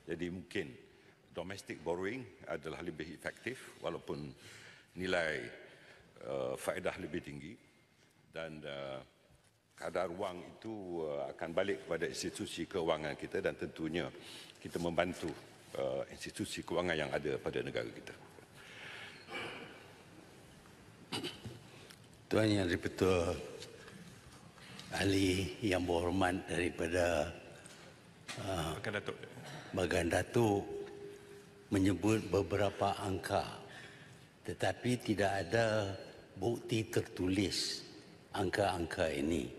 Jadi mungkin domestic borrowing adalah lebih efektif walaupun nilai faedah lebih tinggi, dan kadar wang itu akan balik kepada institusi keuangan kita, dan tentunya kita membantu institusi keuangan yang ada pada negara kita. Tuan Yang Dipertua Ahli yang berhormat daripada Bagan Datuk menyebut beberapa angka, tetapi tidak ada bukti tertulis angka-angka ini.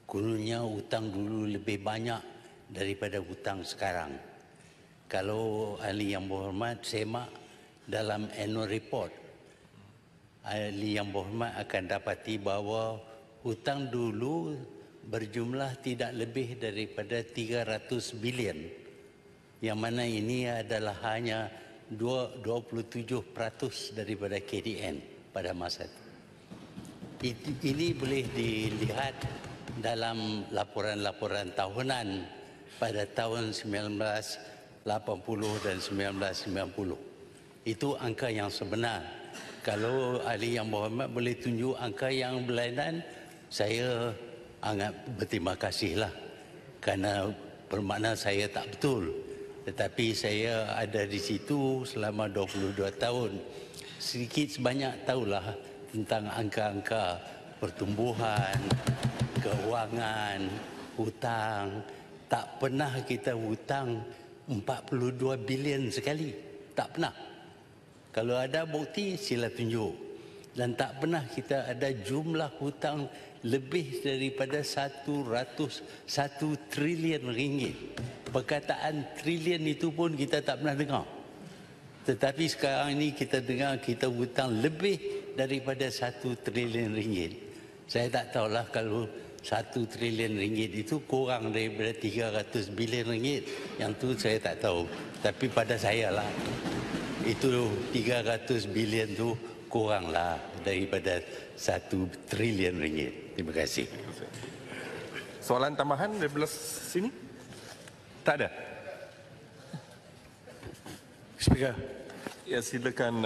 Kononnya hutang dulu lebih banyak daripada hutang sekarang. Kalau ahli yang berhormat semak dalam annual report, ahli yang berhormat akan dapati bahawa hutang dulu berjumlah tidak lebih daripada 300 bilion, yang mana ini adalah hanya 27% daripada KDN pada masa itu. Ini boleh dilihat dalam laporan-laporan tahunan pada tahun 1980 dan 1990. Itu angka yang sebenar. Kalau ahli yang berhormat boleh tunjuk angka yang berlainan, saya sangat berterima kasihlah, kerana bermakna saya tak betul. Tetapi saya ada di situ selama 22 tahun. Sedikit sebanyak tahulah tentang angka-angka pertumbuhan, keuangan, hutang. Tak pernah kita hutang 42 bilion sekali. Tak pernah. Kalau ada bukti, sila tunjuk. Dan tak pernah kita ada jumlah hutang lebih daripada 101 trilion ringgit. Perkataan trilion itu pun kita tak pernah dengar. Tetapi sekarang ini kita dengar kita hutang lebih daripada 1 trilion ringgit. Saya tak tahulah kalau 1 trilion ringgit itu kurang daripada 300 bilion ringgit. Yang tu saya tak tahu. Tapi pada saya lah, itu 300 bilion tu kuranglah daripada 1 trilion ringgit. Terima kasih. Soalan tambahan dari belah sini? Tak ada? Speaker. Ya, silakan.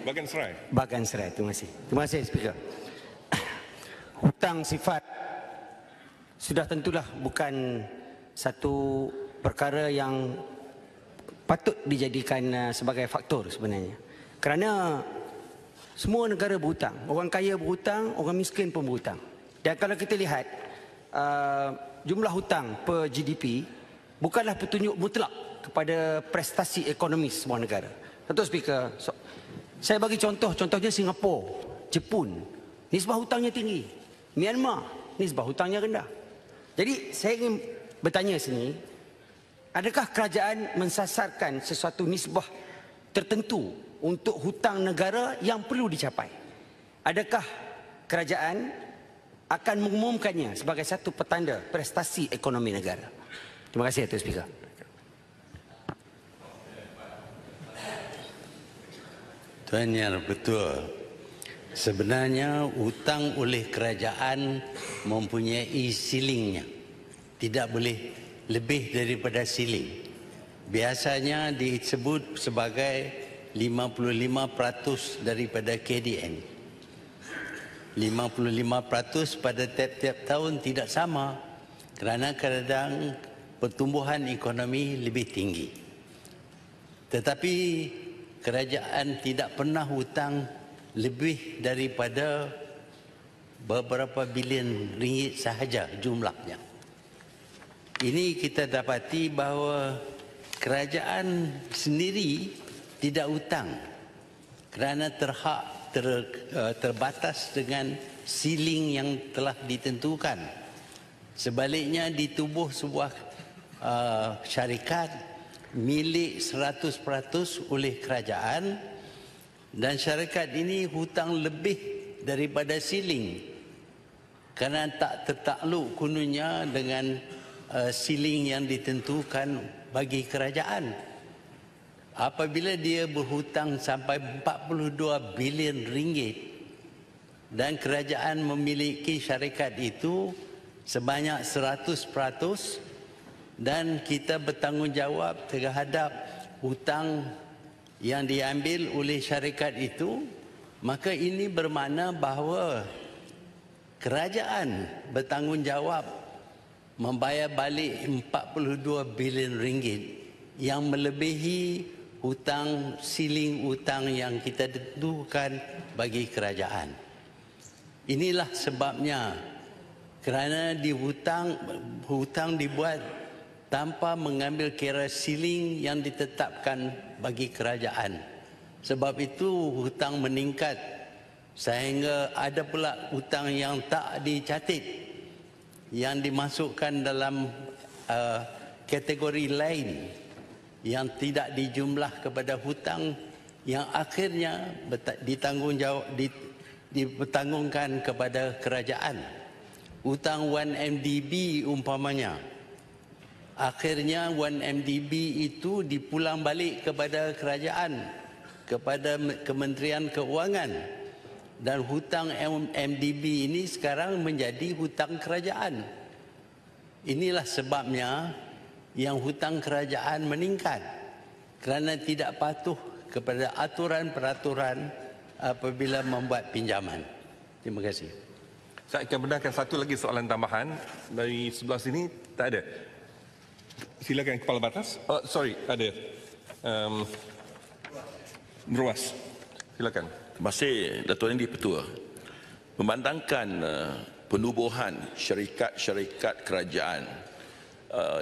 Bagan Serai. Bagan Serai, terima kasih. Terima kasih, Speaker. Hutang sifat sudah tentulah bukan satu perkara yang patut dijadikan sebagai faktor sebenarnya. Kerana semua negara berhutang. Orang kaya berhutang, orang miskin pun berhutang. Dan kalau kita lihat jumlah hutang per GDP bukanlah petunjuk mutlak kepada prestasi ekonomi sebuah negara. Satu Speaker, saya bagi contohnya Singapura, Jepun, nisbah hutangnya tinggi. Myanmar, nisbah hutangnya rendah. Jadi saya ingin bertanya sini, adakah kerajaan mensasarkan sesuatu nisbah tertentu untuk hutang negara yang perlu dicapai? Adakah kerajaan akan mengumumkannya sebagai satu petanda prestasi ekonomi negara? Terima kasih, Tuan Speaker. Tuan Yang Betul, sebenarnya hutang oleh kerajaan mempunyai ceilingnya. Tidak boleh lebih daripada ceiling. Biasanya disebut sebagai 55% daripada KDN. 55% pada tiap-tiap tahun tidak sama, kerana kadang pertumbuhan ekonomi lebih tinggi. Tetapi kerajaan tidak pernah hutang lebih daripada beberapa bilion ringgit sahaja jumlahnya. Ini kita dapati bahawa kerajaan sendiri tidak hutang kerana terbatas dengan ceiling yang telah ditentukan. Sebaliknya di tubuh sebuah syarikat milik 100% oleh kerajaan, dan syarikat ini hutang lebih daripada ceiling kerana tak tertakluk kononnya dengan ceiling yang ditentukan bagi kerajaan. Apabila dia berhutang sampai 42 bilion ringgit dan kerajaan memiliki syarikat itu, sebanyak 100% dan kita bertanggungjawab terhadap hutang yang diambil oleh syarikat itu, maka ini bermakna bahawa kerajaan bertanggungjawab membayar balik 42 bilion ringgit yang melebihi hutang siling hutang yang kita tentukan bagi kerajaan. Inilah sebabnya kerana hutang dibuat tanpa mengambil kira siling yang ditetapkan bagi kerajaan. Sebab itu hutang meningkat sehingga ada pula hutang yang tak dicatat yang dimasukkan dalam kategori lain yang tidak dijumlah kepada hutang yang akhirnya dipertanggungkan kepada kerajaan. Hutang 1MDB umpamanya, akhirnya 1MDB itu dipulang balik kepada kerajaan, kepada Kementerian Keuangan, dan hutang MDB ini sekarang menjadi hutang kerajaan. Inilah sebabnya yang hutang kerajaan meningkat kerana tidak patuh kepada aturan-peraturan apabila membuat pinjaman. Terima kasih. Saya akan benarkan satu lagi soalan tambahan dari sebelah sini. Tak ada. Silakan Kepala Batas. Oh, sorry, ada. Ruas. Silakan. Terima kasih Dato' Endi Petua. Memandangkan penubuhan syarikat-syarikat kerajaan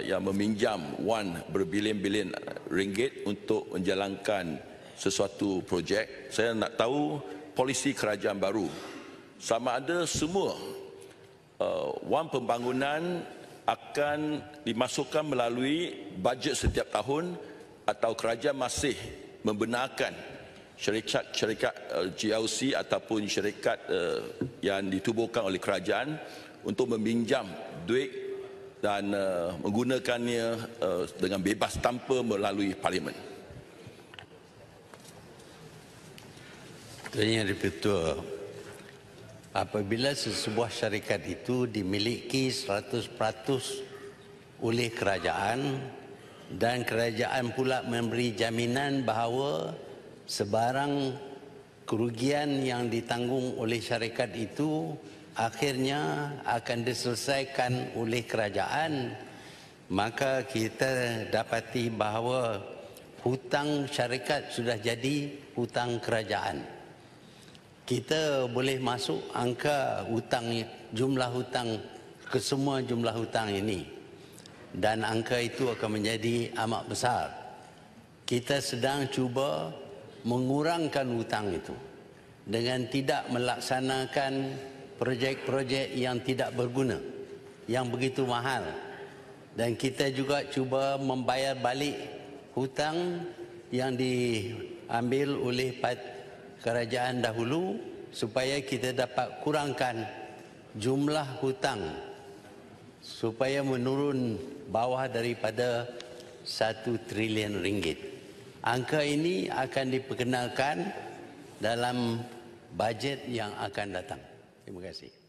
yang meminjam wang berbilion-bilion ringgit untuk menjalankan sesuatu projek, saya nak tahu polisi kerajaan baru sama ada semua wang pembangunan akan dimasukkan melalui bajet setiap tahun atau kerajaan masih membenarkan syarikat GLC ataupun syarikat yang ditubuhkan oleh kerajaan untuk meminjam duit dan menggunakannya dengan bebas tanpa melalui parlimen. Tuan Yang Dipertua, apabila sesebuah syarikat itu dimiliki 100% oleh kerajaan dan kerajaan pula memberi jaminan bahawa sebarang kerugian yang ditanggung oleh syarikat itu akhirnya akan diselesaikan oleh kerajaan, maka kita dapati bahawa hutang syarikat sudah jadi hutang kerajaan. Kita boleh masuk angka hutang, jumlah hutang, kesemua jumlah hutang ini, dan angka itu akan menjadi amat besar. Kita sedang cuba mengurangkan hutang itu dengan tidak melaksanakan projek-projek yang tidak berguna, yang begitu mahal. Dan kita juga cuba membayar balik hutang yang diambil oleh kerajaan dahulu supaya kita dapat kurangkan jumlah hutang supaya menurun bawah daripada 1 trilion ringgit. Angka ini akan diperkenalkan dalam bajet yang akan datang. Terima kasih.